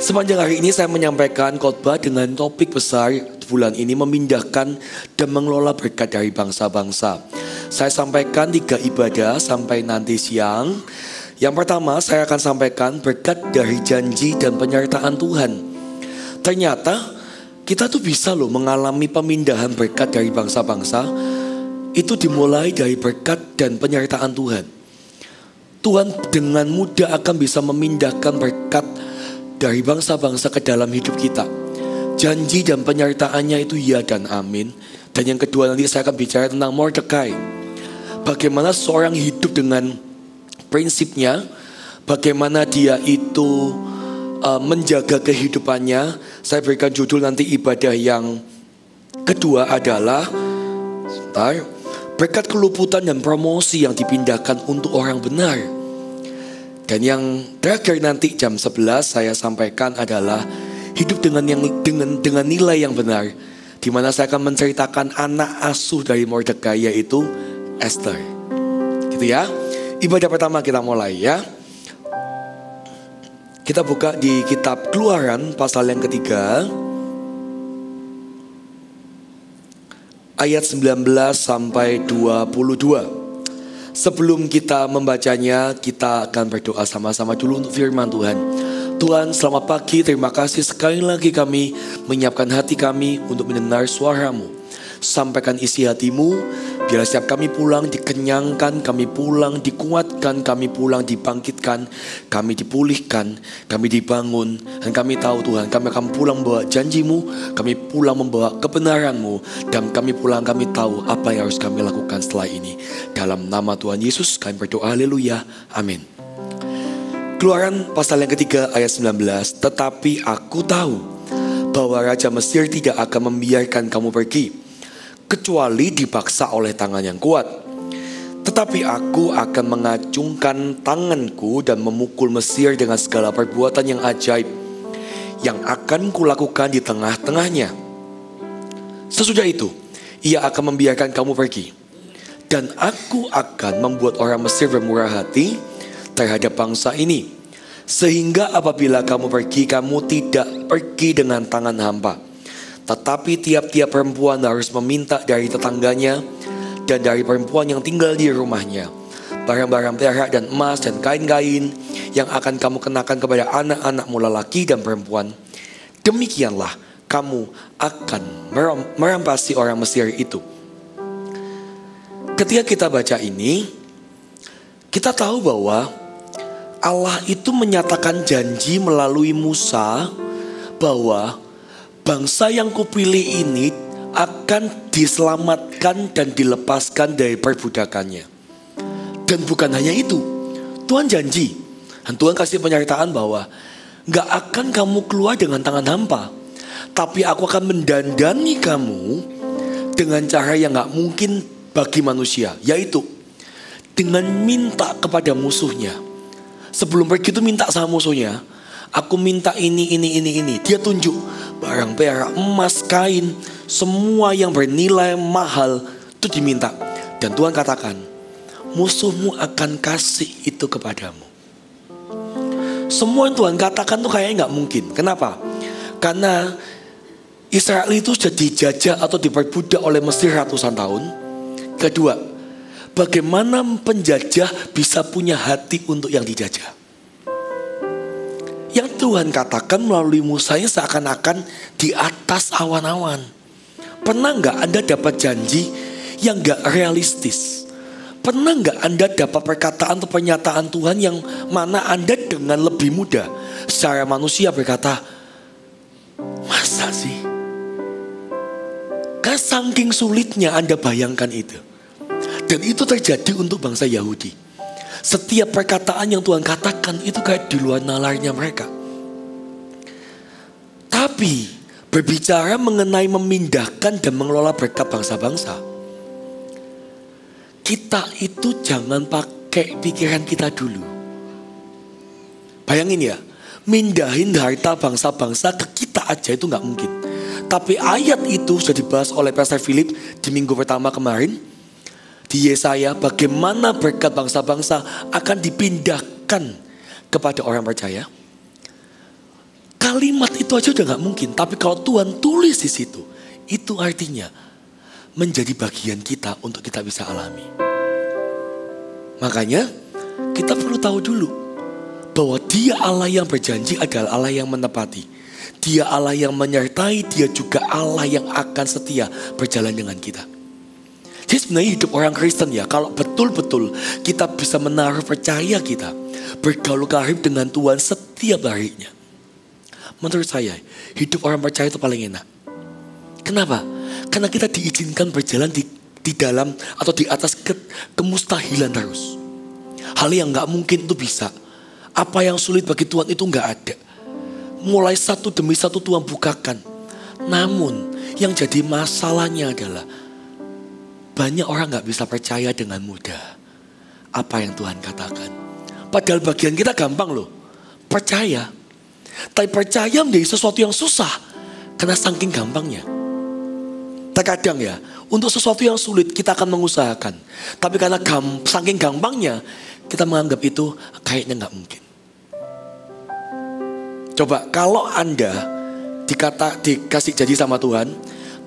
Sepanjang hari ini saya menyampaikan khotbah dengan topik besar bulan ini, memindahkan dan mengelola berkat dari bangsa-bangsa. Saya sampaikan 3 ibadah sampai nanti siang. Yang pertama saya akan sampaikan berkat dari janji dan penyertaan Tuhan. Ternyata kita tuh bisa loh mengalami pemindahan berkat dari bangsa-bangsa. Itu dimulai dari berkat dan penyertaan Tuhan. Tuhan dengan mudah akan bisa memindahkan berkat dari bangsa-bangsa ke dalam hidup kita. Janji dan penyertaannya itu ya dan amin. Dan yang kedua nanti saya akan bicara tentang Mordekai. Bagaimana seorang hidup dengan prinsipnya, bagaimana dia itu menjaga kehidupannya. Saya berikan judul nanti ibadah yang kedua adalah berkat keluputan dan promosi yang dipindahkan untuk orang benar. Dan yang terakhir nanti jam 11 saya sampaikan adalah hidup dengan nilai yang benar, di mana saya akan menceritakan anak asuh dari Mordekai, yaitu Esther. Gitu ya. Ibadah pertama kita mulai ya. Kita buka di kitab Keluaran pasal yang ketiga, ayat 19 sampai 22. Sebelum kita membacanya, kita akan berdoa sama-sama dulu untuk firman Tuhan. Tuhan, selamat pagi, terima kasih sekali lagi kami menyiapkan hati kami untuk mendengar suara-Mu. Sampaikan isi hati-Mu, biar setiap kami pulang dikenyangkan, kami pulang dikuatkan, kami pulang dibangkitkan, kami dipulihkan, kami dibangun. Dan kami tahu Tuhan, kami akan pulang membawa janji-Mu, kami pulang membawa kebenaran-Mu, dan kami pulang kami tahu apa yang harus kami lakukan setelah ini. Dalam nama Tuhan Yesus kami berdoa, haleluya, amin. Keluaran pasal yang ketiga ayat 19. Tetapi aku tahu bahwa Raja Mesir tidak akan membiarkan kamu pergi, kecuali dipaksa oleh tangan yang kuat. Tetapi aku akan mengacungkan tanganku dan memukul Mesir dengan segala perbuatan yang ajaib yang akan kulakukan di tengah-tengahnya. Sesudah itu, ia akan membiarkan kamu pergi. Dan aku akan membuat orang Mesir bermurah hati terhadap bangsa ini, sehingga apabila kamu pergi, kamu tidak pergi dengan tangan hampa. Tetapi tiap-tiap perempuan harus meminta dari tetangganya dan dari perempuan yang tinggal di rumahnya barang-barang perak dan emas dan kain-kain yang akan kamu kenakan kepada anak-anakmu lelaki dan perempuan. Demikianlah kamu akan merampasi orang Mesir itu. Ketika kita baca ini, kita tahu bahwa Allah itu menyatakan janji melalui Musa bahwa bangsa yang kupilih ini akan diselamatkan dan dilepaskan dari perbudakannya. Dan bukan hanya itu, Tuhan janji, dan Tuhan kasih penyertaan bahwa gak akan kamu keluar dengan tangan hampa, tapi aku akan mendandani kamu dengan cara yang gak mungkin bagi manusia, yaitu dengan minta kepada musuhnya. Sebelum pergi itu minta sama musuhnya, aku minta ini. Dia tunjuk barang perak, emas, kain, semua yang bernilai mahal itu diminta. Dan Tuhan katakan, musuhmu akan kasih itu kepadamu. Semua yang Tuhan katakan tuh kayaknya gak mungkin. Kenapa? Karena Israel itu sudah dijajah atau diperbudak oleh Mesir ratusan tahun. Kedua, bagaimana penjajah bisa punya hati untuk yang dijajah? Yang Tuhan katakan melalui Musa yang seakan-akan di atas awan-awan. Pernah gak Anda dapat janji yang gak realistis? Pernah gak Anda dapat perkataan atau pernyataan Tuhan yang mana Anda dengan lebih mudah secara manusia berkata, masa sih? Karena saking sulitnya Anda bayangkan itu. Dan itu terjadi untuk bangsa Yahudi. Setiap perkataan yang Tuhan katakan itu kayak di luar nalarnya mereka. Tapi berbicara mengenai memindahkan dan mengelola berkat bangsa-bangsa, kita itu jangan pakai pikiran kita dulu. Bayangin ya, mindahin harta bangsa-bangsa ke kita aja itu gak mungkin. Tapi ayat itu sudah dibahas oleh Pastor Philip di minggu pertama kemarin. Di Yesaya, bagaimana berkat bangsa-bangsa akan dipindahkan kepada orang percaya. Kalimat itu aja udah gak mungkin. Tapi kalau Tuhan tulis di situ, itu artinya menjadi bagian kita untuk kita bisa alami. Makanya kita perlu tahu dulu bahwa Dia Allah yang berjanji adalah Allah yang menepati. Dia Allah yang menyertai, Dia juga Allah yang akan setia berjalan dengan kita. Jadi sebenarnya hidup orang Kristen ya, kalau betul-betul kita bisa menaruh percaya kita, bergaul karib dengan Tuhan setiap harinya. Menurut saya, hidup orang percaya itu paling enak. Kenapa? Karena kita diizinkan berjalan di dalam atau di atas kemustahilan terus. Hal yang gak mungkin itu bisa. Apa yang sulit bagi Tuhan itu gak ada. Mulai satu demi satu Tuhan bukakan. Namun yang jadi masalahnya adalah banyak orang gak bisa percaya dengan mudah apa yang Tuhan katakan. Padahal bagian kita gampang loh, percaya. Tapi percaya menjadi sesuatu yang susah karena saking gampangnya. Terkadang ya, untuk sesuatu yang sulit kita akan mengusahakan. Tapi karena saking gampangnya, kita menganggap itu kayaknya gak mungkin. Coba kalau Anda dikasih janji sama Tuhan,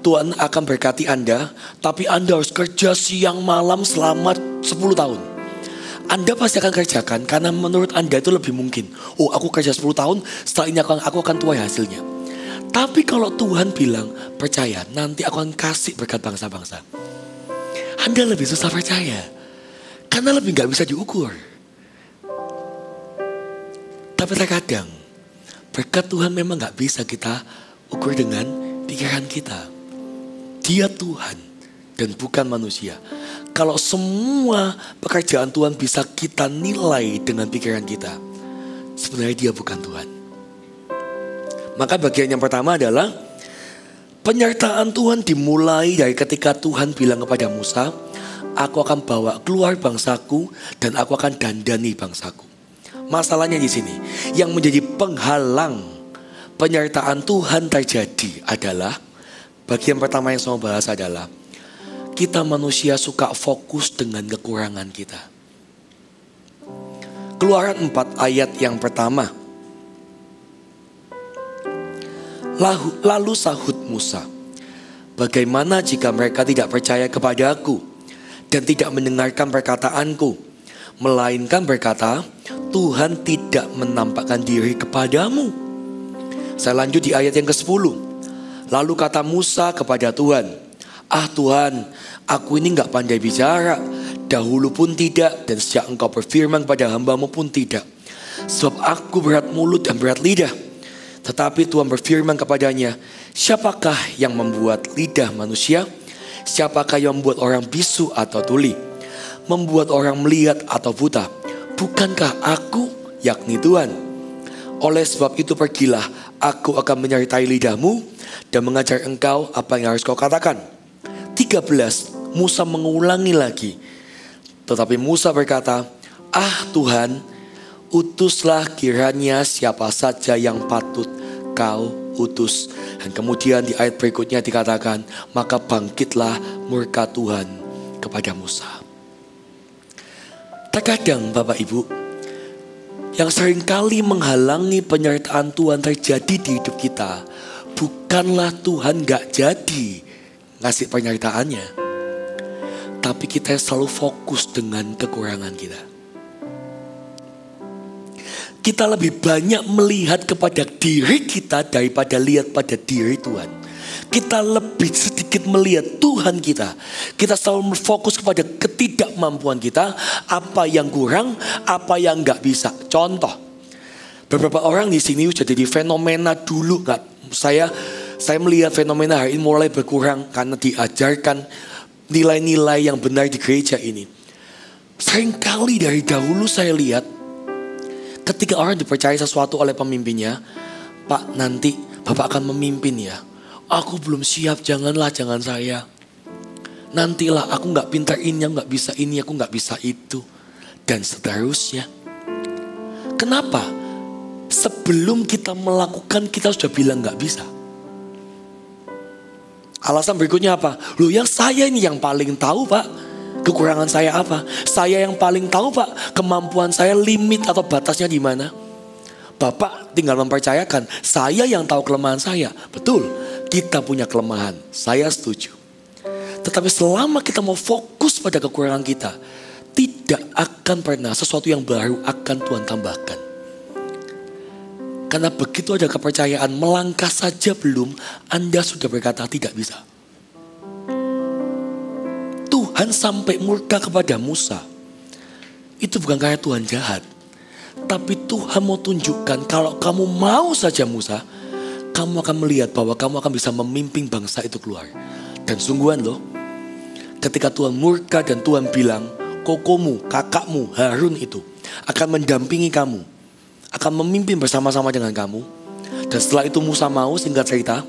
Tuhan akan berkati Anda, tapi Anda harus kerja siang malam selama 10 tahun. Anda pasti akan kerjakan karena menurut Anda itu lebih mungkin. Oh, aku kerja 10 tahun, setelah ini aku akan tuai hasilnya. Tapi kalau Tuhan bilang, percaya, nanti aku akan kasih berkat bangsa-bangsa. Anda lebih susah percaya. Karena lebih gak bisa diukur. Tapi terkadang, berkat Tuhan memang gak bisa kita ukur dengan pikiran kita. Dia Tuhan dan bukan manusia. Kalau semua pekerjaan Tuhan bisa kita nilai dengan pikiran kita, sebenarnya Dia bukan Tuhan. Maka bagian yang pertama adalah penyertaan Tuhan dimulai dari ketika Tuhan bilang kepada Musa, aku akan bawa keluar bangsaku dan aku akan dandani bangsaku. Masalahnya di sini, yang menjadi penghalang penyertaan Tuhan terjadi adalah, bagian pertama yang saya mau bahas adalah kita manusia suka fokus dengan kekurangan kita. Keluaran 4 ayat yang pertama. Lalu sahut Musa, bagaimana jika mereka tidak percaya kepadaku dan tidak mendengarkan perkataanku, melainkan berkata, Tuhan tidak menampakkan diri kepadamu. Saya lanjut di ayat yang ke-10. Lalu kata Musa kepada Tuhan, Tuhan, aku ini gak pandai bicara, dahulu pun tidak, dan sejak engkau berfirman kepada hamba-Mu pun tidak. Sebab aku berat mulut dan berat lidah. Tetapi Tuhan berfirman kepadanya, siapakah yang membuat lidah manusia? Siapakah yang membuat orang bisu atau tuli? Membuat orang melihat atau buta? Bukankah aku, yakni Tuhan? Oleh sebab itu pergilah, aku akan menyertai lidahmu dan mengajar engkau apa yang harus kau katakan. 13, Musa mengulangi lagi. Tetapi Musa berkata, Tuhan, utuslah kiranya siapa saja yang patut kau utus. Dan kemudian di ayat berikutnya dikatakan, maka bangkitlah murka Tuhan kepada Musa. Terkadang Bapak Ibu, yang seringkali menghalangi penyertaan Tuhan terjadi di hidup kita, bukanlah Tuhan gak jadi ngasih penyertaannya, tapi kita selalu fokus dengan kekurangan kita. Kita lebih banyak melihat kepada diri kita daripada lihat pada diri Tuhan. Kita lebih sedikit melihat Tuhan kita. Kita selalu fokus kepada ketidakmampuan kita, apa yang kurang, apa yang gak bisa. Contoh, beberapa orang di sini sudah jadi fenomena dulu nggak? Saya melihat fenomena hari ini mulai berkurang karena diajarkan nilai-nilai yang benar di gereja ini. Seringkali dari dahulu saya lihat ketika orang dipercaya sesuatu oleh pemimpinnya, Pak nanti Bapak akan memimpin ya. Aku belum siap, jangan saya. Nantilah aku gak pintar ini, aku gak bisa ini, aku gak bisa itu. Dan seterusnya. Kenapa? Sebelum kita melakukan kita sudah bilang gak bisa. Alasan berikutnya apa? Loh yang saya ini yang paling tahu Pak. Kekurangan saya apa? Saya yang paling tahu Pak. Kemampuan saya limit atau batasnya di mana? Bapak tinggal mempercayakan, saya yang tahu kelemahan saya. Betul, kita punya kelemahan, saya setuju. Tetapi selama kita mau fokus pada kekurangan kita, tidak akan pernah sesuatu yang baru akan Tuhan tambahkan. Karena begitu ada kepercayaan, melangkah saja belum, Anda sudah berkata tidak bisa. Tuhan sampai murka kepada Musa. Itu bukan karena Tuhan jahat. Tapi Tuhan mau tunjukkan kalau kamu mau saja Musa, kamu akan melihat bahwa kamu akan bisa memimpin bangsa itu keluar. Dan sungguhan loh, ketika Tuhan murka dan Tuhan bilang, kokomu, kakakmu, Harun itu akan mendampingi kamu, akan memimpin bersama-sama dengan kamu. Dan setelah itu Musa mau, singkat cerita,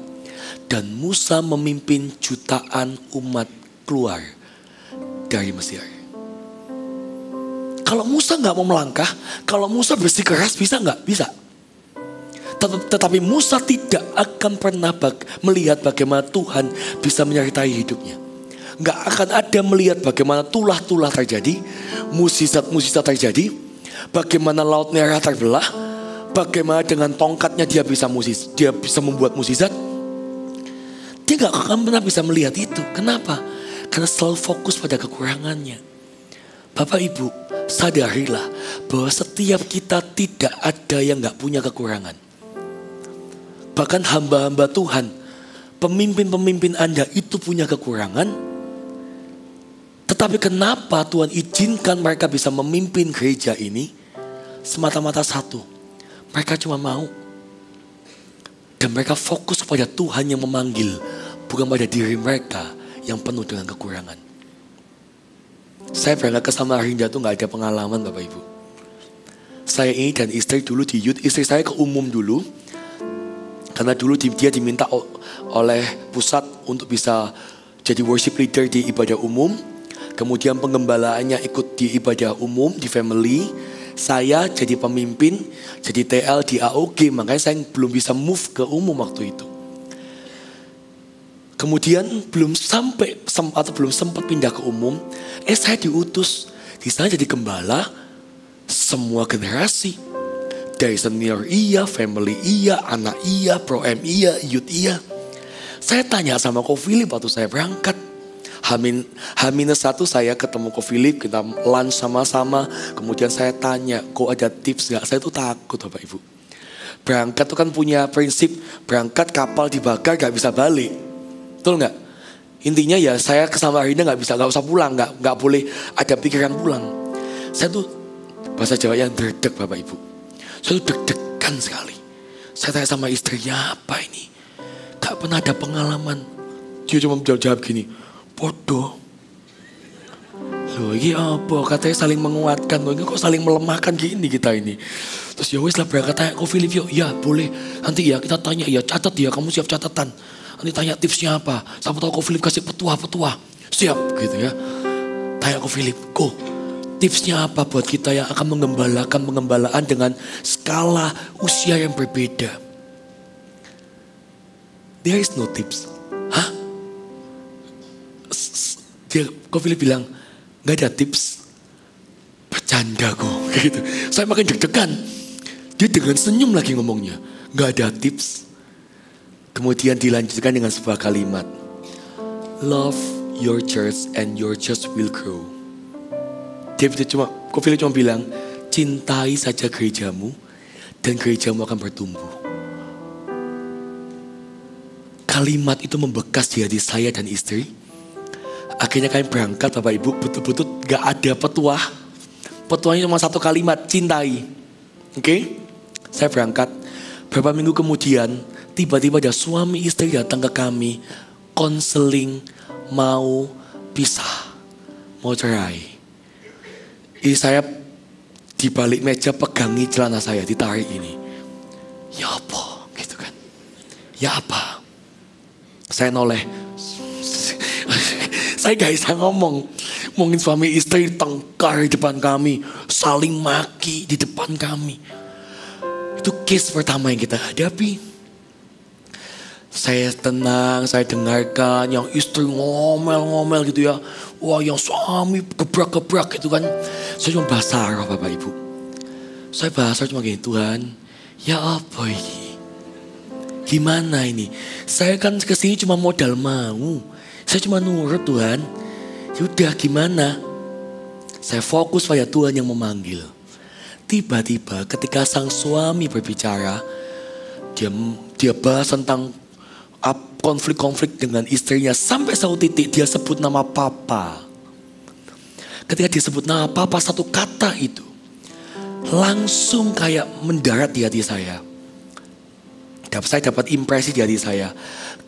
dan Musa memimpin jutaan umat keluar dari Mesir. Kalau Musa gak mau melangkah, kalau Musa bersikeras bisa gak? Bisa. Tetapi Musa tidak akan pernah melihat bagaimana Tuhan bisa menyertai hidupnya. Gak akan ada melihat bagaimana tulah-tulah terjadi, musisat-musisat terjadi, bagaimana laut merah terbelah, bagaimana dengan tongkatnya dia bisa membuat musisat. Dia gak akan pernah bisa melihat itu. Kenapa? Karena selalu fokus pada kekurangannya. Bapak Ibu, sadarilah bahwa setiap kita tidak ada yang gak punya kekurangan. Bahkan hamba-hamba Tuhan, pemimpin-pemimpin Anda itu punya kekurangan. Tetapi kenapa Tuhan izinkan mereka bisa memimpin gereja ini? Semata-mata satu, mereka cuma mau. Dan mereka fokus pada Tuhan yang memanggil, bukan pada diri mereka yang penuh dengan kekurangan. Saya berangkat ke Samarinda tuh gak ada pengalaman Bapak Ibu. Saya ini dan istri dulu di youth, istri saya ke umum dulu. Karena dulu dia diminta oleh pusat untuk bisa jadi worship leader di ibadah umum. Kemudian penggembalaannya ikut di ibadah umum, di family. Saya jadi pemimpin, jadi TL di AOG. Makanya saya belum bisa move ke umum waktu itu. Kemudian belum sempat pindah ke umum, saya diutus di sana jadi gembala semua generasi. Dari senior iya, family iya, anak iya, pro-M iya, youth iya. Saya tanya sama Ko Philip waktu saya berangkat. H-1 saya ketemu Ko Philip, kita lunch sama-sama. Kemudian saya tanya, kok ada tips gak? Saya tuh takut Bapak Ibu. Berangkat tuh kan punya prinsip, berangkat kapal dibakar gak bisa balik. Betul nggak? Intinya ya saya ke Samarinda nggak usah pulang, nggak boleh ada pikiran pulang. Saya tuh bahasa Jawa yang deg-deg Bapak Ibu. Saya tuh deg-degan sekali. Saya tanya sama istrinya, apa ini? Gak pernah ada pengalaman. Dia cuma jawab gini, bodoh. Loh ini apa? Katanya saling menguatkan. Loh ini kok saling melemahkan gini kita ini. Terus ya wes lah berangkat tanya Ko Philip yuk. Ya boleh. Nanti ya kita tanya ya, catat ya, kamu siap catatan. Nanti tanya tipsnya apa. Siapa tahu Ko Philip kasih petua-petua. Siap gitu ya. Tanya Ko Philip, Ko tipsnya apa buat kita yang akan mengembalakan pengembalaan dengan skala usia yang berbeda. There is no tips. Hah? Ko Philip bilang, gak ada tips. Bercanda kok gitu. Saya makin deg-degan. Dia dengan senyum lagi ngomongnya. Gak ada tips. Kemudian dilanjutkan dengan sebuah kalimat. Love your church and your church will grow. Ko Philip cuma bilang, cintai saja gerejamu dan gerejamu akan bertumbuh. Kalimat itu membekas di hati saya dan istri. Akhirnya kami berangkat Bapak Ibu, betul-betul gak ada petuah. Petuahnya cuma satu kalimat, cintai. Oke? Saya berangkat. Beberapa minggu kemudian, tiba-tiba ada suami istri datang ke kami, konseling, mau pisah, mau cerai. Istri saya di balik meja pegangi celana saya, ditarik ini. Ya apa? Gitu kan. Ya apa? Saya noleh. Saya gak bisa ngomong. Mungkin suami istri tengkar di depan kami, saling maki di depan kami. Itu case pertama yang kita hadapi. Saya tenang, saya dengarkan yang istri ngomel-ngomel gitu ya. Wah yang suami gebrak-gebrak gitu kan. Saya cuma bahasa roh Bapak Ibu. Saya bahasa cuma gini, Tuhan Ya apa ini? Gimana ini? Saya kan kesini cuma modal mau. Saya cuma nurut Tuhan. Yaudah gimana? Saya fokus pada Tuhan yang memanggil. Tiba-tiba ketika sang suami berbicara, dia bahas tentang konflik-konflik dengan istrinya. Sampai satu titik dia sebut nama Papa. Ketika dia sebut nama Papa, satu kata itu langsung kayak mendarat di hati saya. Saya dapat impresi di hati saya.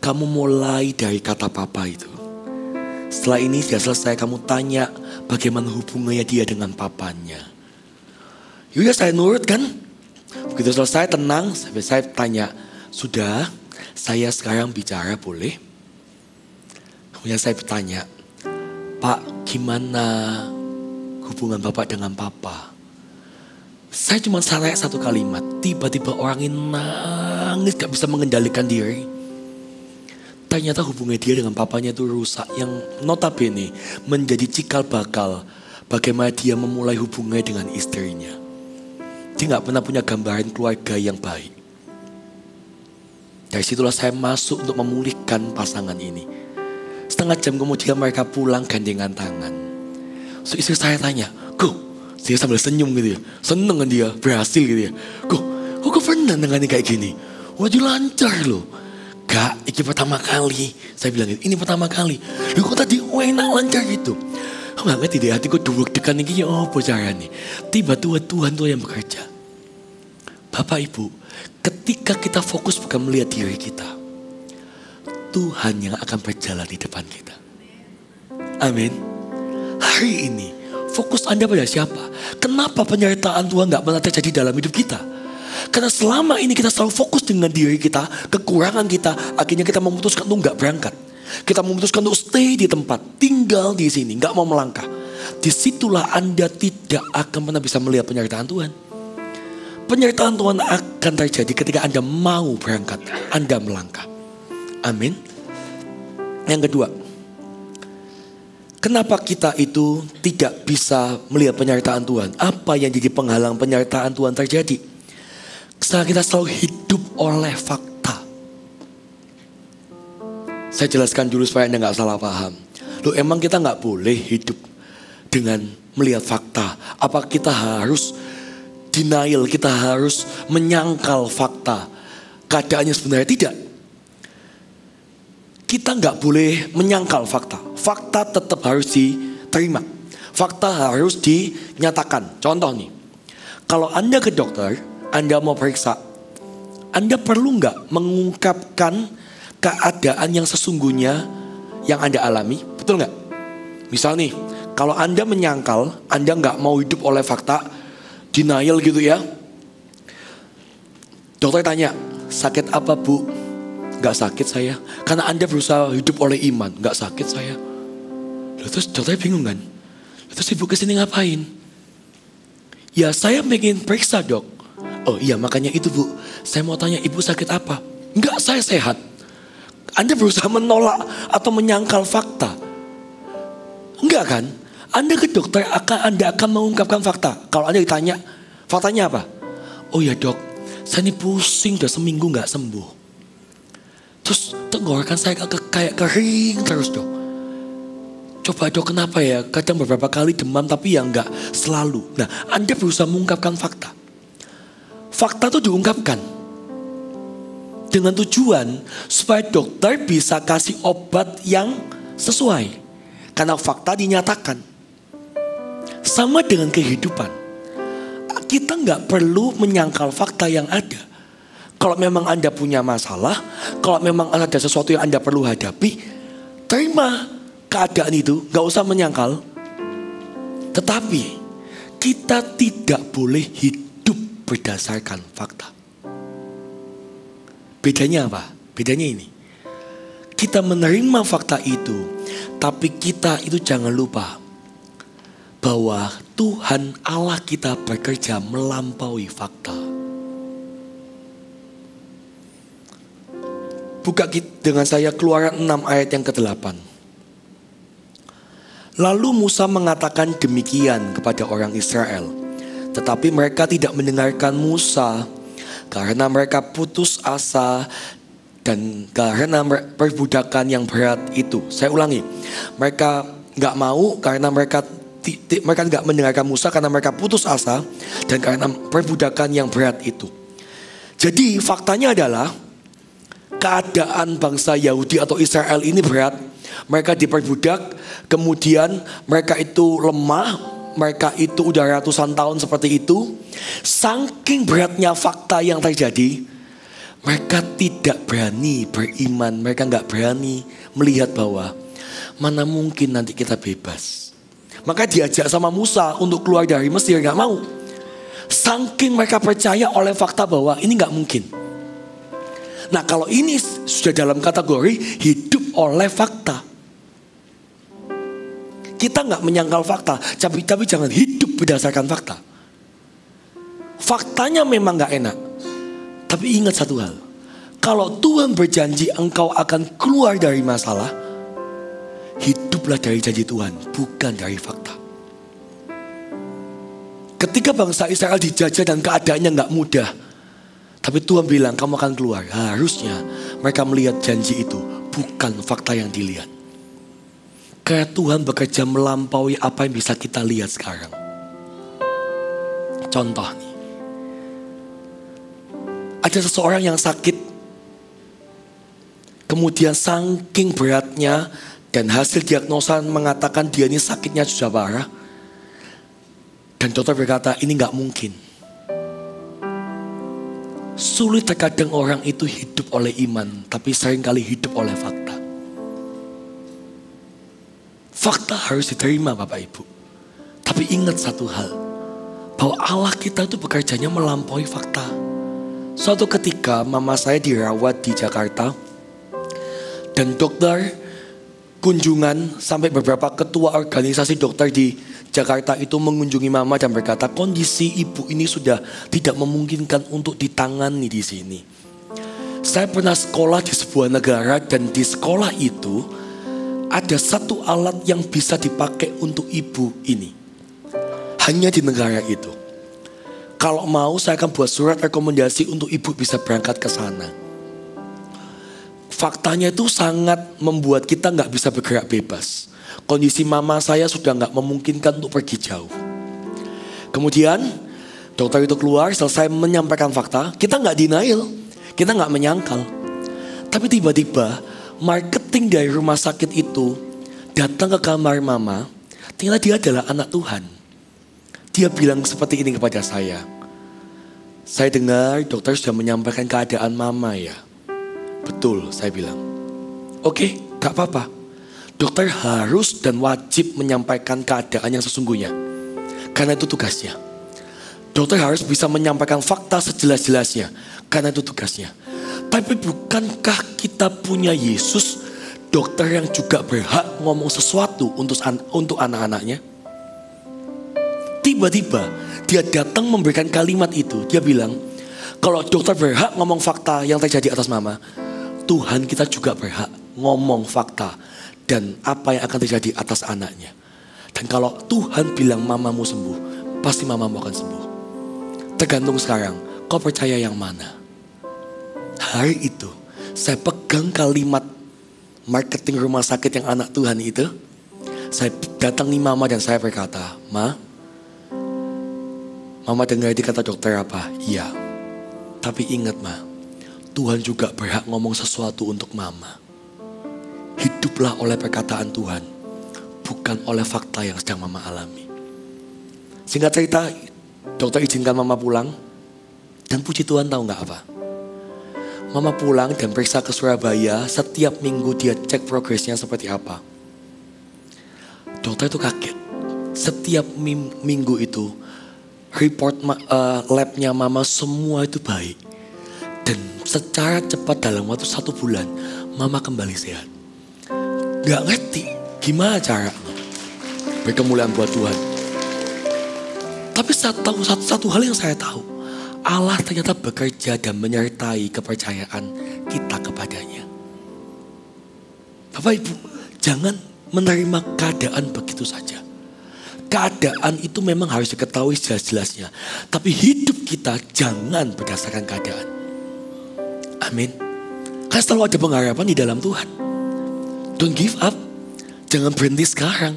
Kamu mulai dari kata Papa itu. Setelah ini sudah selesai, kamu tanya bagaimana hubungannya dia dengan papanya. Yaudah saya nurut kan. Begitu selesai tenang, sampai saya tanya, sudah saya sekarang bicara boleh? Kemudian saya bertanya, Pak gimana hubungan Bapak dengan Papa? Saya cuma salah satu kalimat, tiba-tiba orang ini nangis gak bisa mengendalikan diri. Ternyata hubungan dia dengan papanya itu rusak, yang notabene menjadi cikal bakal bagaimana dia memulai hubungannya dengan istrinya. Dia gak pernah punya gambaran keluarga yang baik. Dari situlah saya masuk untuk memulihkan pasangan ini. Setengah jam kemudian mereka pulang gandengan tangan. So istri saya tanya, kok dia sambil senyum gitu ya, seneng kan dia berhasil gitu ya. Kok pernah nangani kayak gini? Wah dia lancar loh. Gak, ini pertama kali. Saya bilang ini pertama kali. Loh kok tadi enak lancar gitu. Aku gak ngerti deh, hatiku deg-degan ini ya apa caranya. Tiba-tiba Tuhan tuh yang bekerja. Bapak Ibu, ketika kita fokus bukan melihat diri kita, Tuhan yang akan berjalan di depan kita. Amin. Hari ini fokus Anda pada siapa? Kenapa penyertaan Tuhan gak pernah terjadi dalam hidup kita? Karena selama ini kita selalu fokus dengan diri kita, kekurangan kita, akhirnya kita memutuskan untuk gak berangkat. Kita memutuskan untuk stay di tempat, tinggal di sini, gak mau melangkah. Disitulah Anda tidak akan pernah bisa melihat penyertaan Tuhan. Penyertaan Tuhan akan terjadi ketika Anda mau berangkat, Anda melangkah. Amin. Yang kedua, kenapa kita itu tidak bisa melihat penyertaan Tuhan? Apa yang jadi penghalang penyertaan Tuhan terjadi? Karena kita selalu hidup oleh fakta. Saya jelaskan dulu supaya Anda gak salah paham. Loh emang kita gak boleh hidup dengan melihat fakta? Apa kita harus denial, kita harus menyangkal fakta? Keadaannya sebenarnya tidak. Kita gak boleh menyangkal fakta. Fakta tetap harus diterima. Fakta harus dinyatakan. Contoh nih, kalau Anda ke dokter, Anda mau periksa, Anda perlu gak mengungkapkan keadaan yang sesungguhnya yang Anda alami? Betul gak? Misal nih, kalau Anda menyangkal, Anda gak mau hidup oleh fakta, denial gitu ya. Dokter tanya, sakit apa Bu? Gak sakit saya. Karena Anda berusaha hidup oleh iman, gak sakit saya. Terus dokter bingung kan? Terus Ibu kesini ngapain? Ya saya pengen periksa dok. Oh iya makanya itu Bu, saya mau tanya Ibu sakit apa? Enggak, saya sehat. Anda berusaha menolak atau menyangkal fakta. Enggak kan? Anda ke dokter Anda akan mengungkapkan fakta. Kalau Anda ditanya, faktanya apa? Oh ya dok, saya ini pusing udah seminggu gak sembuh. Terus tenggorokan saya kayak kering terus dok. Coba dok kenapa ya? Kadang beberapa kali demam tapi ya enggak selalu. Nah Anda berusaha mengungkapkan fakta. Fakta itu diungkapkan dengan tujuan supaya dokter bisa kasih obat yang sesuai. Karena fakta dinyatakan. Sama dengan kehidupan. Kita nggak perlu menyangkal fakta yang ada. Kalau memang Anda punya masalah, kalau memang ada sesuatu yang Anda perlu hadapi, terima keadaan itu, nggak usah menyangkal. Tetapi kita tidak boleh hidup berdasarkan fakta. Bedanya apa? Bedanya ini. Kita menerima fakta itu, tapi kita itu jangan lupa bahwa Tuhan Allah kita bekerja melampaui fakta. Buka dengan saya Keluaran 6 ayat yang ke-8. Lalu Musa mengatakan demikian kepada orang Israel. Tetapi mereka tidak mendengarkan Musa karena mereka putus asa dan karena perbudakan yang berat itu. Saya ulangi, mereka nggak mau karena mereka nggak mendengarkan Musa karena mereka putus asa dan karena perbudakan yang berat itu. Jadi faktanya adalah keadaan bangsa Yahudi atau Israel ini berat. Mereka diperbudak, kemudian mereka itu lemah, mereka itu udah ratusan tahun seperti itu. Saking beratnya fakta yang terjadi, mereka tidak berani beriman, mereka nggak berani melihat bahwa mana mungkin nanti kita bebas. Maka diajak sama Musa untuk keluar dari Mesir, nggak mau. Saking mereka percaya oleh fakta bahwa ini nggak mungkin. Nah kalau ini sudah dalam kategori hidup oleh fakta. Kita nggak menyangkal fakta, tapi jangan hidup berdasarkan fakta. Faktanya memang nggak enak, tapi ingat satu hal. Kalau Tuhan berjanji engkau akan keluar dari masalah, hiduplah dari janji Tuhan, bukan dari fakta. Ketika bangsa Israel dijajah dan keadaannya nggak mudah, tapi Tuhan bilang kamu akan keluar. Harusnya mereka melihat janji itu, bukan fakta yang dilihat. Karena Tuhan bekerja melampaui apa yang bisa kita lihat sekarang. Contoh nih. Ada seseorang yang sakit. Kemudian saking beratnya dan hasil diagnosa mengatakan dia ini sakitnya sudah parah. Dan dokter berkata ini gak mungkin. Sulit terkadang orang itu hidup oleh iman, tapi seringkali hidup oleh fakta. Fakta harus diterima Bapak Ibu. Tapi ingat satu hal, bahwa Allah kita itu bekerjanya melampaui fakta. Suatu ketika mama saya dirawat di Jakarta, dan dokter kunjungan sampai beberapa ketua organisasi dokter di Jakarta itu mengunjungi mama dan berkata kondisi ibu ini sudah tidak memungkinkan untuk ditangani di sini. Saya pernah sekolah di sebuah negara dan di sekolah itu ada satu alat yang bisa dipakai untuk ibu ini. Hanya di negara itu. Kalau mau saya akan buat surat rekomendasi untuk ibu bisa berangkat ke sana. Faktanya itu sangat membuat kita gak bisa bergerak bebas. Kondisi mama saya sudah gak memungkinkan untuk pergi jauh. Kemudian dokter itu keluar selesai menyampaikan fakta. Kita gak denial, kita gak menyangkal. Tapi tiba-tiba marketing dari rumah sakit itu datang ke kamar mama. Ternyata dia adalah anak Tuhan. Dia bilang seperti ini kepada saya. Saya dengar dokter sudah menyampaikan keadaan mama ya. Betul, saya bilang. Oke, gak apa-apa. Dokter harus dan wajib menyampaikan keadaan yang sesungguhnya. Karena itu tugasnya. Dokter harus bisa menyampaikan fakta sejelas-jelasnya. Karena itu tugasnya. Tapi bukankah kita punya Yesus, dokter yang juga berhak ngomong sesuatu untuk anak-anaknya? Tiba-tiba dia datang memberikan kalimat itu. Dia bilang, kalau dokter berhak ngomong fakta yang terjadi atas mama, Tuhan kita juga berhak ngomong fakta dan apa yang akan terjadi atas anaknya. Dan kalau Tuhan bilang mamamu sembuh, pasti mamamu akan sembuh. Tergantung sekarang, kau percaya yang mana? Hari itu, saya pegang kalimat marketing rumah sakit yang anak Tuhan itu. Saya datangi mama dan saya berkata, Mama dengar di kata dokter apa? Iya. Tapi ingat Tuhan juga berhak ngomong sesuatu untuk mama. Hiduplah oleh perkataan Tuhan, bukan oleh fakta yang sedang mama alami. Singkat cerita, dokter izinkan mama pulang. Dan puji Tuhan tahu gak apa? Mama pulang dan periksa ke Surabaya. Setiap minggu dia cek progresnya seperti apa. Dokter itu kaget. Setiap minggu itu report labnya mama semua itu baik. Dan secara cepat dalam waktu 1 bulan mama kembali sehat. Gak ngerti gimana caranya. Berkemuliaan buat Tuhan. Tapi satu hal yang saya tahu, Allah ternyata bekerja dan menyertai kepercayaan kita kepadanya. Bapak Ibu, jangan menerima keadaan begitu saja. Keadaan itu memang harus diketahui jelas-jelasnya. Tapi hidup kita jangan berdasarkan keadaan. Amin. Karena selalu ada pengharapan di dalam Tuhan. Don't give up. Jangan berhenti sekarang.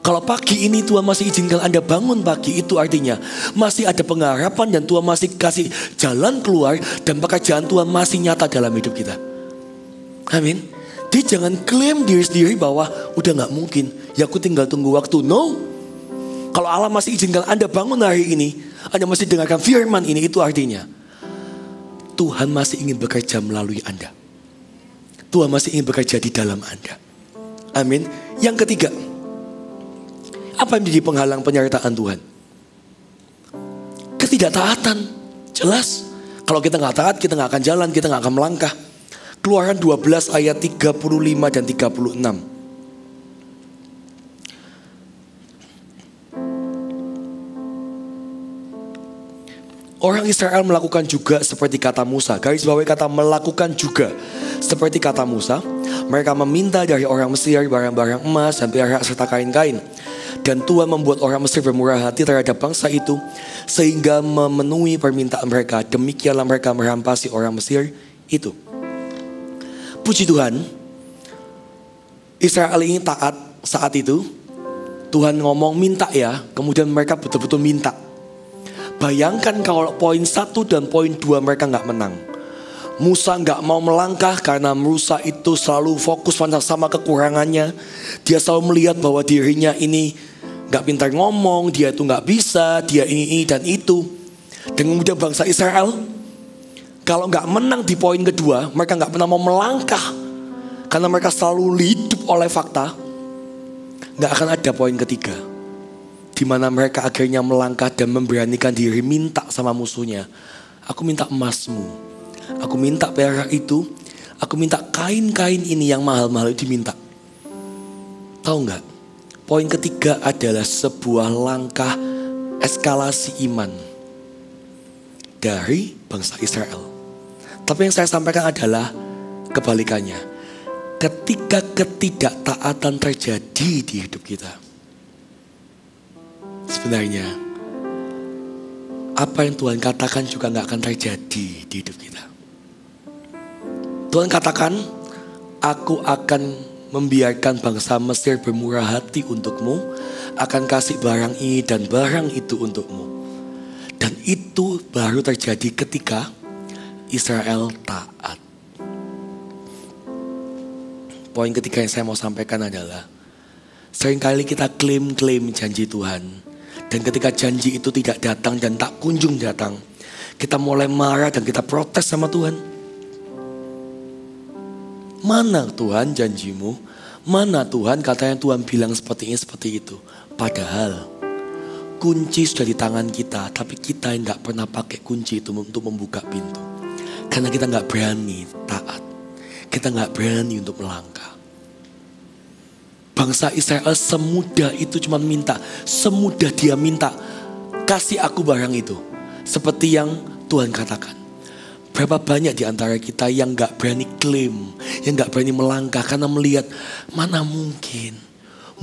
Kalau pagi ini Tuhan masih izinkan Anda bangun pagi, itu artinya masih ada pengharapan dan Tuhan masih kasih jalan keluar dan pekerjaan Tuhan masih nyata dalam hidup kita. Amin. Jadi jangan klaim diri sendiri bahwa udah gak mungkin, ya aku tinggal tunggu waktu. No. Kalau Allah masih izinkan Anda bangun hari ini, Anda masih dengarkan firman ini, itu artinya Tuhan masih ingin bekerja melalui Anda. Tuhan masih ingin bekerja di dalam Anda. Amin. Yang ketiga, apa yang menjadi penghalang penyertaan Tuhan? Ketidaktaatan. Jelas. Kalau kita gak taat, kita gak akan jalan, kita gak akan melangkah. Keluaran 12 ayat 35 dan 36. Orang Israel melakukan juga seperti kata Musa. Garis bawahi kata melakukan juga seperti kata Musa. Mereka meminta dari orang Mesir barang-barang emas dan perak serta kain-kain. Dan Tuhan membuat orang Mesir bermurah hati terhadap bangsa itu, sehingga memenuhi permintaan mereka. Demikianlah mereka merampasi orang Mesir itu. Puji Tuhan, Israel ini taat saat itu. Tuhan ngomong minta ya, kemudian mereka betul-betul minta. Bayangkan kalau poin 1 dan poin 2 mereka gak menang. Musa gak mau melangkah karena Musa itu selalu fokus sama kekurangannya. Dia selalu melihat bahwa dirinya ini gak pintar ngomong, dia itu gak bisa, dia ini dan itu. Dan kemudian bangsa Israel, kalau gak menang di poin kedua, mereka gak pernah mau melangkah. Karena mereka selalu hidup oleh fakta. Gak akan ada poin ketiga, di mana mereka akhirnya melangkah dan memberanikan diri minta sama musuhnya. Aku minta emasmu, aku minta perak itu, aku minta kain-kain ini yang mahal-mahal itu diminta. Tahu nggak? Poin ketiga adalah sebuah langkah eskalasi iman dari bangsa Israel. Tapi yang saya sampaikan adalah kebalikannya. Ketika ketidaktaatan terjadi di hidup kita, sebenarnya apa yang Tuhan katakan juga gak akan terjadi di hidup kita. Tuhan katakan, aku akan membiarkan bangsa Mesir bermurah hati untukmu, akan kasih barang ini dan barang itu untukmu. Dan itu baru terjadi ketika Israel taat. Poin ketiga yang saya mau sampaikan adalah, seringkali kita klaim janji Tuhan. Dan ketika janji itu tidak datang dan tak kunjung datang, kita mulai marah dan kita protes sama Tuhan. Mana Tuhan janjimu? Mana Tuhan katanya Tuhan bilang seperti ini seperti itu. Padahal kunci sudah di tangan kita, tapi kita yang gak pernah pakai kunci itu untuk membuka pintu. Karena kita gak berani taat. Kita gak berani untuk melangkah. Bangsa Israel semudah itu cuma minta. Semudah dia minta, kasih aku barang itu. Seperti yang Tuhan katakan. Berapa banyak di antara kita yang gak berani klaim, yang gak berani melangkah karena melihat, mana mungkin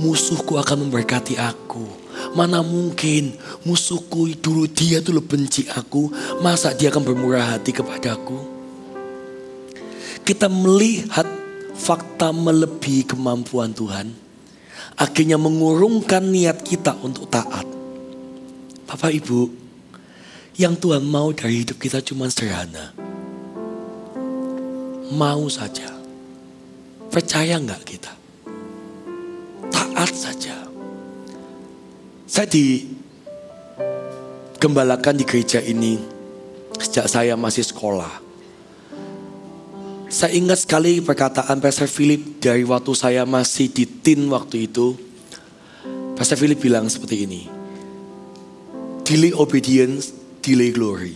musuhku akan memberkati aku. Mana mungkin musuhku dulu dia tuh lebih benci aku, masa dia akan bermurah hati kepadaku. Kita melihat fakta melebihi kemampuan Tuhan, akhirnya mengurungkan niat kita untuk taat. Bapak Ibu, yang Tuhan mau dari hidup kita cuma sederhana. Mau saja. Percaya gak kita? Taat saja. Saya digembalakan di gereja ini sejak saya masih sekolah. Saya ingat sekali perkataan Pastor Philip dari waktu saya masih di teen waktu itu. Pastor Philip bilang seperti ini. Delay obedience, delay glory.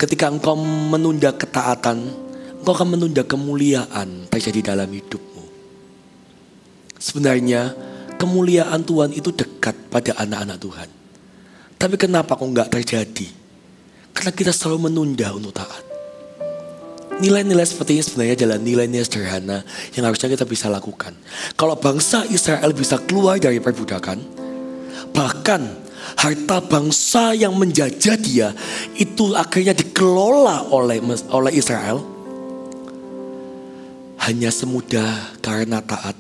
Ketika engkau menunda ketaatan, engkau akan menunda kemuliaan terjadi dalam hidupmu. Sebenarnya kemuliaan Tuhan itu dekat pada anak-anak Tuhan. Tapi kenapa kok enggak terjadi? Karena kita selalu menunda untuk taat. Nilai-nilai seperti ini sebenarnya adalah nilai-nilai sederhana yang harusnya kita bisa lakukan. Kalau bangsa Israel bisa keluar dari perbudakan, Bahkan harta bangsa yang menjajah dia itu akhirnya dikelola oleh Israel. Hanya semudah karena taat.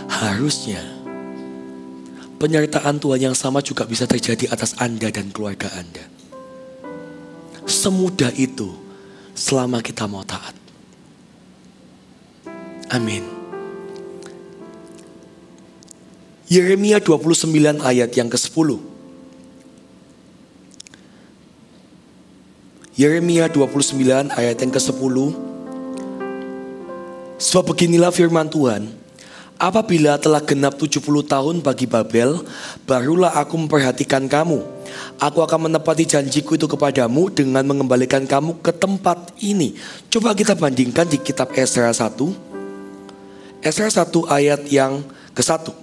Harusnya penyertaan Tuhan yang sama juga bisa terjadi atas Anda dan keluarga Anda. Semudah itu selama kita mau taat. Amin. Yeremia 29 ayat yang ke-10. Yeremia 29 ayat yang ke-10. Sebab beginilah firman Tuhan, apabila telah genap 70 tahun bagi Babel, barulah aku memperhatikan kamu. Aku akan menepati janjiku itu kepadamu dengan mengembalikan kamu ke tempat ini. Coba kita bandingkan di kitab Esra 1. Esra 1 ayat yang ke-1.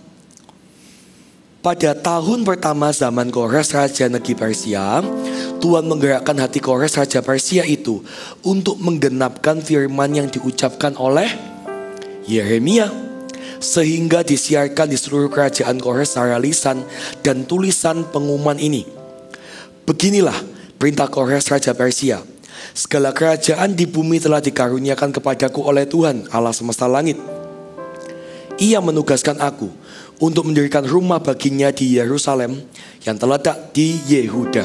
Pada tahun pertama zaman Kores Raja Negeri Persia, Tuhan menggerakkan hati Kores Raja Persia itu untuk menggenapkan firman yang diucapkan oleh Yeremia. Sehingga disiarkan di seluruh kerajaan Kores secara lisan dan tulisan pengumuman ini. Beginilah perintah Kores Raja Persia. Segala kerajaan di bumi telah dikaruniakan kepadaku oleh Tuhan Allah semesta langit. Ia menugaskan aku untuk mendirikan rumah baginya di Yerusalem yang terletak di Yehuda.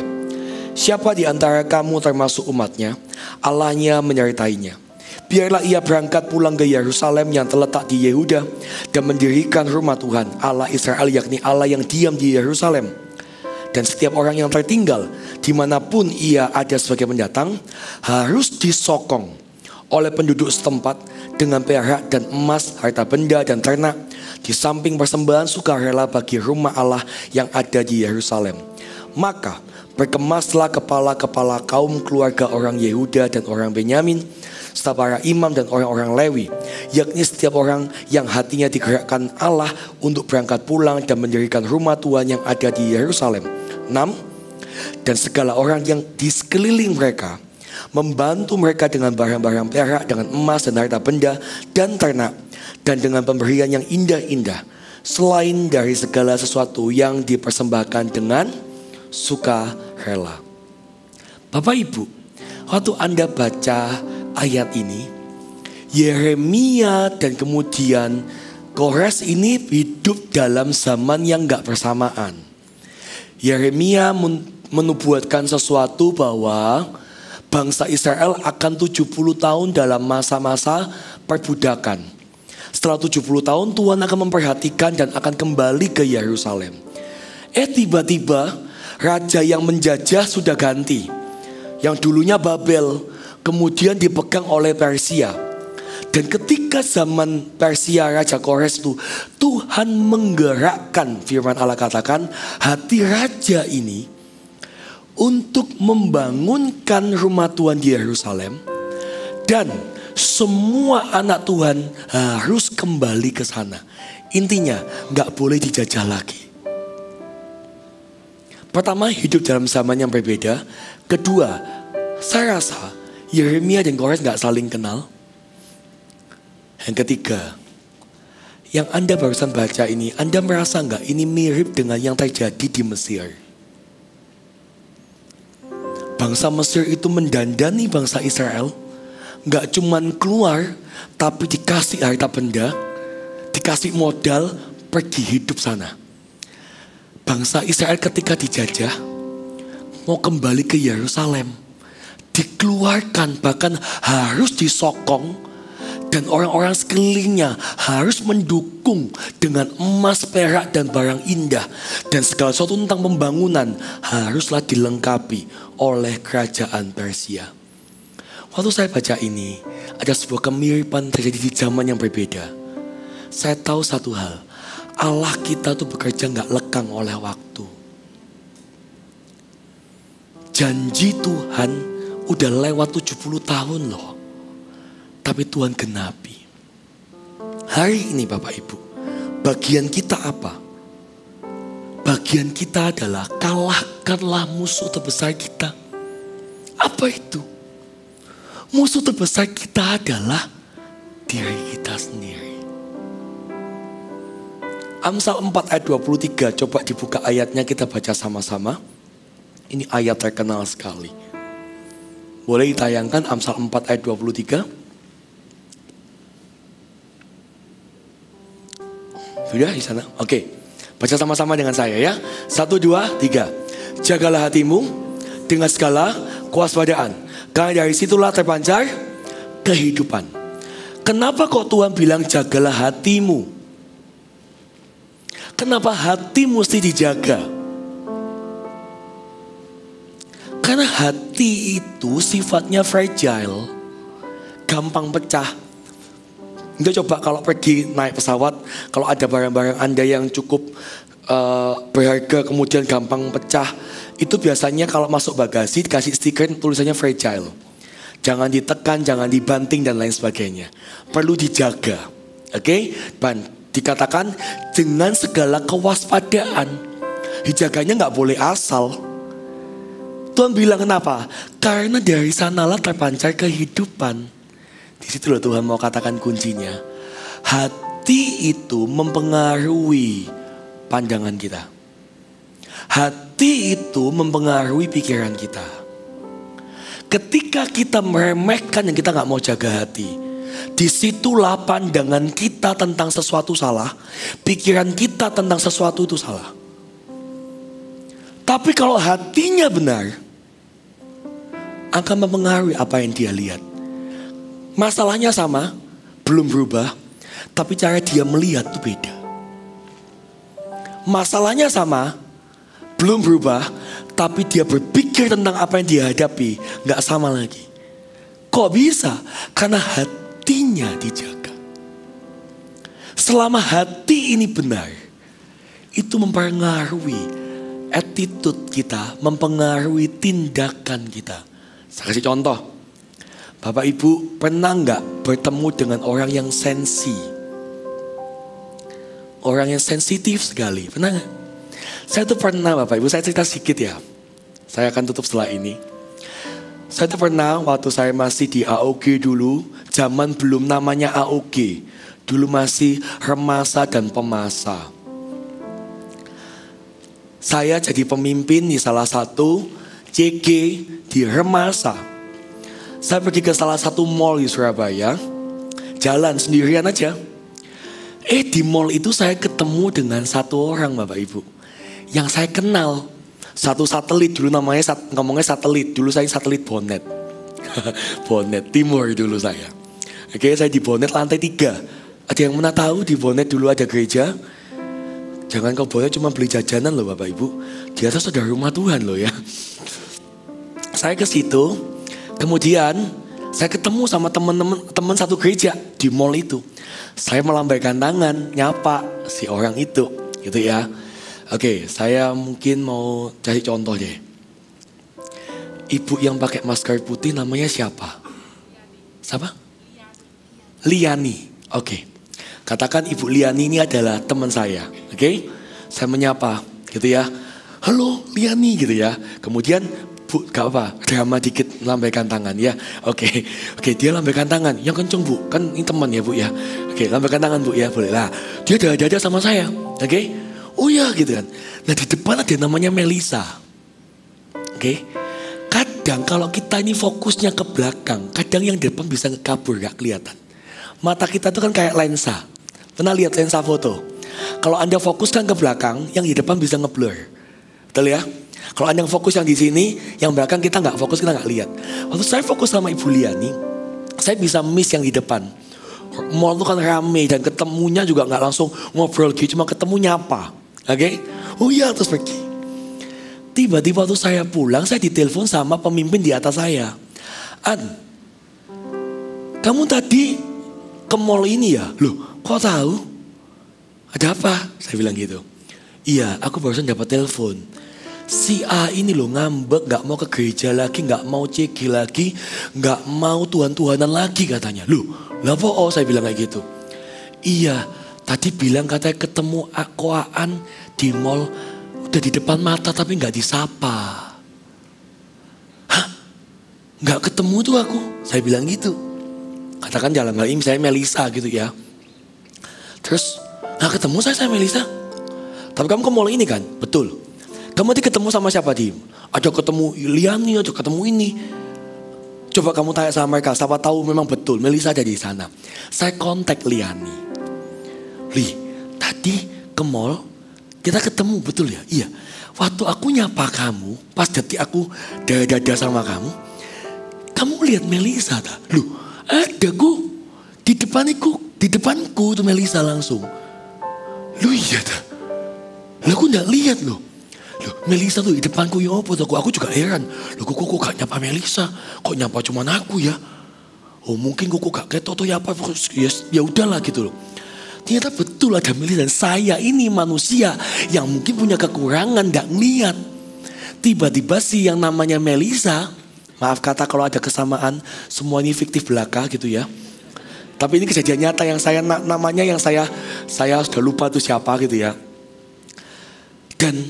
Siapa di antara kamu termasuk umatnya, Allahnya menyertainya. Biarlah ia berangkat pulang ke Yerusalem yang terletak di Yehuda dan mendirikan rumah Tuhan Allah Israel, yakni Allah yang diam di Yerusalem. Dan setiap orang yang tertinggal dimanapun ia ada sebagai pendatang harus disokong oleh penduduk setempat dengan perak dan emas, harta benda dan ternak, di samping persembahan sukarela bagi rumah Allah yang ada di Yerusalem. Maka berkemaslah kepala-kepala kaum keluarga orang Yehuda dan orang Benyamin, serta para imam dan orang-orang Lewi, yakni setiap orang yang hatinya digerakkan Allah untuk berangkat pulang dan mendirikan rumah Tuhan yang ada di Yerusalem. 6. Dan segala orang yang di sekeliling mereka, membantu mereka dengan barang-barang perak, dengan emas dan harta benda dan ternak, dan dengan pemberian yang indah-indah, selain dari segala sesuatu yang dipersembahkan dengan sukarela. Bapak Ibu, waktu Anda baca ayat ini, Yeremia dan kemudian Kores ini hidup dalam zaman yang gak bersamaan. Yeremia menubuatkan sesuatu bahwa bangsa Israel akan 70 tahun dalam masa-masa perbudakan. Setelah 70 tahun Tuhan akan memperhatikan dan akan kembali ke Yerusalem. Tiba-tiba raja yang menjajah sudah ganti. Yang dulunya Babel, kemudian dipegang oleh Persia. Dan ketika zaman Persia Raja Kores itu, Tuhan menggerakkan, firman Allah katakan, hati raja ini untuk membangunkan rumah Tuhan di Yerusalem. Dan semua anak Tuhan harus kembali ke sana. Intinya gak boleh dijajah lagi. Pertama, hidup dalam zaman yang berbeda. Kedua, saya rasa Yeremia dan Kores gak saling kenal. Yang ketiga, yang Anda barusan baca ini, Anda merasa gak ini mirip dengan yang terjadi di Mesir? Bangsa Mesir itu mendandani bangsa Israel. Gak cuman keluar, tapi dikasih harta benda, dikasih modal, pergi hidup sana. Bangsa Israel ketika dijajah, mau kembali ke Yerusalem, dikeluarkan, bahkan harus disokong. Dan orang-orang sekelilingnya harus mendukung dengan emas, perak, dan barang indah. Dan segala sesuatu tentang pembangunan haruslah dilengkapi oleh kerajaan Persia. Waktu saya baca ini, ada sebuah kemiripan terjadi di zaman yang berbeda. Saya tahu satu hal, Allah kita tuh bekerja gak lekang oleh waktu. Janji Tuhan udah lewat 70 tahun loh. Tapi Tuhan genapi. Hari ini Bapak Ibu, bagian kita apa? Bagian kita adalah kalahkanlah musuh terbesar kita. Apa itu? Musuh terbesar kita adalah diri kita sendiri. Amsal 4 ayat 23, coba dibuka ayatnya, kita baca sama-sama. Ini ayat terkenal sekali. Boleh ditayangkan Amsal 4 ayat 23? Sudah di sana? Oke. Baca sama-sama dengan saya ya. 1, 2, 3. Jagalah hatimu dengan segala kewaspadaan, karena dari situlah terpancar kehidupan. Kenapa kok Tuhan bilang jagalah hatimu? Kenapa hati mesti dijaga? Karena hati itu sifatnya fragile, gampang pecah. Anda coba kalau pergi naik pesawat, kalau ada barang-barang Anda yang cukup berharga kemudian gampang pecah, itu biasanya kalau masuk bagasi dikasih stiker tulisannya fragile. Jangan ditekan, jangan dibanting dan lain sebagainya. Perlu dijaga. Oke? Dan dikatakan dengan segala kewaspadaan. Dijaganya gak boleh asal. Tuhan bilang kenapa? Karena dari sanalah terpancar kehidupan. Di situ loh Tuhan mau katakan kuncinya. Hati itu mempengaruhi pandangan kita. Hati itu mempengaruhi pikiran kita. Ketika kita meremehkan yang kita gak mau jaga hati, disitulah pandangan kita tentang sesuatu salah, pikiran kita tentang sesuatu itu salah. Tapi kalau hatinya benar, akan mempengaruhi apa yang dia lihat. Masalahnya sama, belum berubah, tapi cara dia melihat itu beda. Masalahnya sama, belum berubah, tapi dia berpikir tentang apa yang dia hadapi gak sama lagi. Kok bisa? Karena hatinya dijaga. Selama hati ini benar, itu mempengaruhi attitude kita, mempengaruhi tindakan kita. Saya kasih contoh. Bapak Ibu pernah gak bertemu dengan orang yang sensi? Orang yang sensitif sekali, pernah gak? Saya tuh pernah Bapak Ibu, saya cerita sedikit ya. Saya akan tutup setelah ini. Saya tuh pernah waktu saya masih di AOG dulu, zaman belum namanya AOG. Dulu masih remasa dan pemasa. Saya jadi pemimpin di salah satu CG di remasa. Saya pergi ke salah satu mall di Surabaya, jalan sendirian aja. Di mall itu saya ketemu dengan satu orang Bapak Ibu, yang saya kenal. Satu satelit, dulu namanya ngomongnya satelit. Dulu saya satelit Bonet. Bonet Timur dulu saya. Oke, saya di Bonet lantai 3. Ada yang pernah tahu di Bonet dulu ada gereja? Jangan kau Bonet cuma beli jajanan loh Bapak Ibu. Di atas ada rumah Tuhan loh ya. Saya ke situ. Kemudian saya ketemu sama teman satu gereja di mall itu. Saya melambaikan tangan, nyapa si orang itu, gitu ya. Oke, saya mungkin mau cari contoh deh. Ibu yang pakai masker putih namanya siapa? Siapa? Liani. Oke. Katakan Ibu Liani ini adalah teman saya. Oke? Saya menyapa, gitu ya. Halo Liani, gitu ya. Kemudian Bu, gak apa, drama dikit lambaikan tangan ya. Oke, dia lambaikan tangan. Yang kenceng Bu, kan ini teman ya Bu ya. Oke, lambaikan tangan Bu ya, boleh lah. Dia dada sama saya, oke. Oh ya gitu kan. Nah di depan ada namanya Melisa. Oke. Kadang kalau kita ini fokusnya ke belakang, kadang yang di depan bisa ngekabur gak kelihatan. Mata kita tuh kan kayak lensa. Pernah lihat lensa foto? Kalau Anda fokuskan ke belakang, yang di depan bisa ngeblur. Betul ya? Kalau Anda fokus yang di sini, yang belakang kita nggak fokus, kita nggak lihat. Waktu saya fokus sama Ibu Liani, saya bisa miss yang di depan. Mall itu kan rame dan ketemunya juga nggak langsung ngobrol gitu, cuma ketemu nyapa, oke? Oh iya, terus pergi. Tiba-tiba waktu saya pulang, saya ditelepon sama pemimpin di atas saya. An, kamu tadi ke mall ini ya? Loh, kok tahu? Ada apa? Saya bilang gitu. Iya, aku barusan dapat telepon. Si A ini loh ngambek, gak mau ke gereja lagi, gak mau CG lagi, gak mau Tuhan-Tuhanan lagi katanya. Loh, lah po saya bilang kayak gitu. Iya, tadi bilang katanya ketemu Koaan di mall, udah di depan mata tapi gak disapa. Hah? Gak ketemu tuh aku, saya bilang gitu. Katakan dalam hal ini saya Melisa gitu ya. Terus gak ketemu saya Melisa. Tapi kamu ke mall ini kan? Betul. Kamu nanti ketemu sama siapa di? Ada ketemu Liani, ada ketemu ini. Coba kamu tanya sama mereka, siapa tahu memang betul Melisa ada di sana. Saya kontak Liani. Li, tadi ke mall kita ketemu, betul ya? Iya. Waktu aku nyapa kamu, pas detik aku dada-dada sama kamu lihat Melisa tak? Loh, ada ku di depanku tuh Melisa langsung. Loh iya tak? Loh aku gak lihat loh. Loh Melisa tuh di depanku ya apa tuh? Aku juga heran. Loh kok gak nyapa Melisa? Kok nyapa cuman aku ya? Oh mungkin kok gak ketok ya apa? Ya udahlah gitu loh. Ternyata betul ada Melisa dan saya ini manusia yang mungkin punya kekurangan gak ngeliat. Tiba-tiba sih yang namanya Melisa, maaf kata kalau ada kesamaan, semua ini fiktif belaka gitu ya. Tapi ini kejadian nyata yang saya namanya yang saya sudah lupa tuh siapa gitu ya. Dan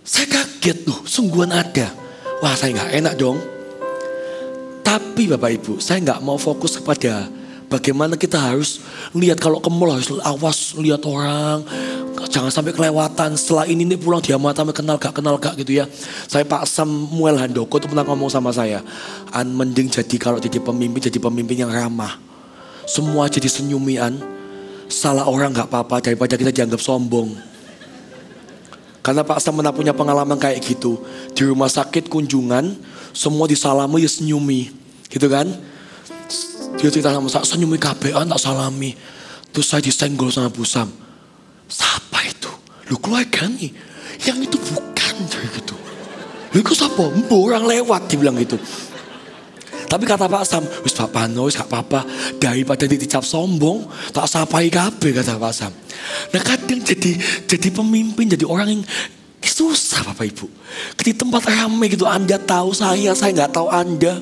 saya kaget loh, sungguhan ada. Wah saya gak enak dong. Tapi Bapak Ibu, saya gak mau fokus kepada bagaimana kita harus lihat kalau ke mall harus awas lihat orang. Jangan sampai kelewatan. Setelah ini nih pulang dia mata kenal gak gitu ya. Saya Pak Samuel Handoko tuh pernah ngomong sama saya. Mending jadi kalau jadi pemimpin yang ramah. Semua jadi senyumian. Salah orang gak apa-apa daripada kita dianggap sombong. Karena Pak Sam pernah punya pengalaman kayak gitu. Di rumah sakit kunjungan, semua disalami ya senyumi. Gitu kan. Dia cerita sama saya, senyumi kabean tak salami. Terus saya disenggol sama Bu Sam. Siapa itu? Lu keluarga nih. Yang itu bukan gitu. Lu itu siapa? Orang lewat dia bilang gitu. Tapi kata Pak Sam, wis Pak Pano, wis gak apa-apa. Daripada dicap sombong, tak sapai kabeh kata Pak Sam. Nah kadang jadi pemimpin, jadi orang yang susah Bapak Ibu. Di tempat ramai gitu, Anda tahu saya gak tahu Anda.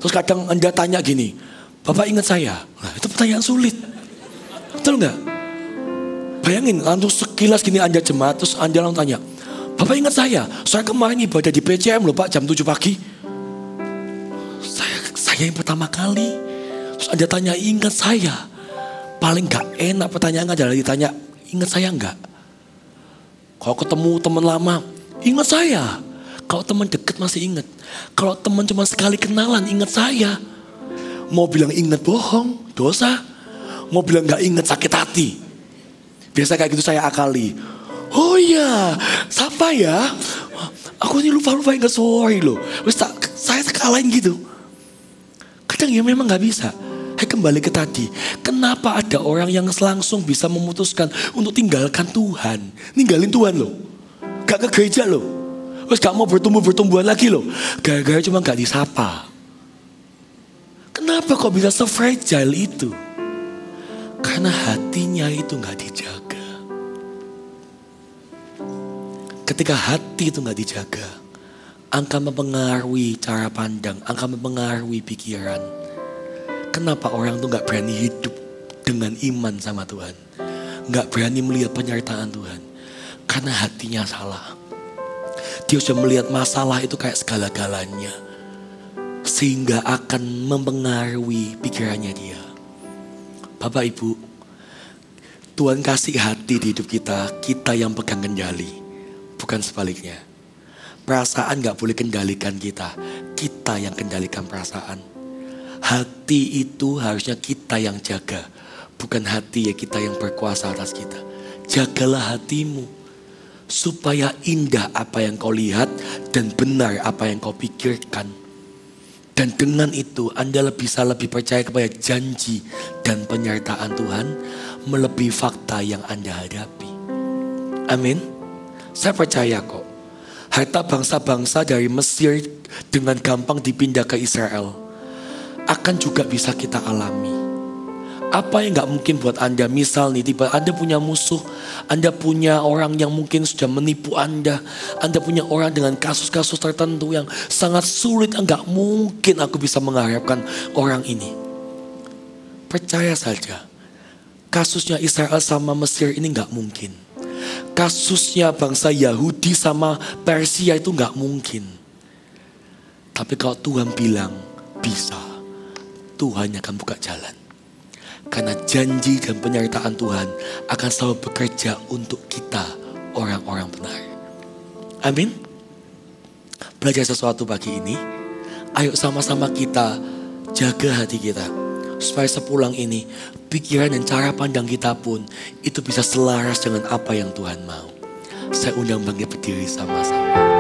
Terus kadang Anda tanya gini, Bapak ingat saya? Nah itu pertanyaan sulit. Betul gak? Bayangin, langsung sekilas gini Anda jemaat, terus Anda langsung tanya, Bapak ingat saya? Saya kemarin ibadah di PCM loh Pak, jam 7 pagi. Saya yang pertama kali. Terus Anda tanya ingat saya. Paling gak enak pertanyaan adalah ditanya ingat saya enggak? Kalau ketemu teman lama, ingat saya. Kalau teman deket masih ingat. Kalau teman cuma sekali kenalan, ingat saya. Mau bilang ingat bohong, dosa. Mau bilang gak ingat sakit hati. Biasa kayak gitu saya akali. Oh iya, siapa ya? Aku ini lupa ingat sorry loh. Saya sekalahin gitu. Kadang ya memang gak bisa. Kembali ke tadi. Kenapa ada orang yang langsung bisa memutuskan untuk tinggalkan Tuhan. Ninggalin Tuhan loh. Gak ke gereja loh. Terus gak mau bertumbuhan lagi loh. Gara-gara cuma gak disapa. Kenapa kok bisa se-fragile itu? Karena hatinya itu gak dijaga. Ketika hati itu gak dijaga, akan mempengaruhi cara pandang, akan mempengaruhi pikiran. Kenapa orang tuh gak berani hidup dengan iman sama Tuhan? Gak berani melihat penyertaan Tuhan. Karena hatinya salah. Dia sudah melihat masalah itu kayak segala-galanya. Sehingga akan mempengaruhi pikirannya dia. Bapak Ibu, Tuhan kasih hati di hidup kita, kita yang pegang kendali. Bukan sebaliknya. Perasaan gak boleh kendalikan kita. Kita yang kendalikan perasaan. Hati itu harusnya kita yang jaga. Bukan hati ya kita yang berkuasa atas kita. Jagalah hatimu. Supaya indah apa yang kau lihat. Dan benar apa yang kau pikirkan. Dan dengan itu Anda bisa lebih percaya kepada janji dan penyertaan Tuhan. Melebihi fakta yang Anda hadapi. Amin. Saya percaya kok. Harta bangsa-bangsa dari Mesir dengan gampang dipindah ke Israel. Akan juga bisa kita alami. Apa yang gak mungkin buat Anda. Misal nih tiba Anda punya musuh. Anda punya orang yang mungkin sudah menipu Anda. Anda punya orang dengan kasus-kasus tertentu yang sangat sulit. Gak mungkin aku bisa mengharapkan orang ini. Percaya saja. Kasusnya Israel sama Mesir ini gak mungkin. Kasusnya bangsa Yahudi sama Persia itu gak mungkin. Tapi kalau Tuhan bilang bisa, Tuhan akan buka jalan. Karena janji dan penyertaan Tuhan akan selalu bekerja untuk kita, orang-orang benar. Amin. Belajar sesuatu pagi ini. Ayo sama-sama kita jaga hati kita. Supaya sepulang ini pikiran dan cara pandang kita pun itu bisa selaras dengan apa yang Tuhan mau. Saya undang bangkit berdiri sama-sama.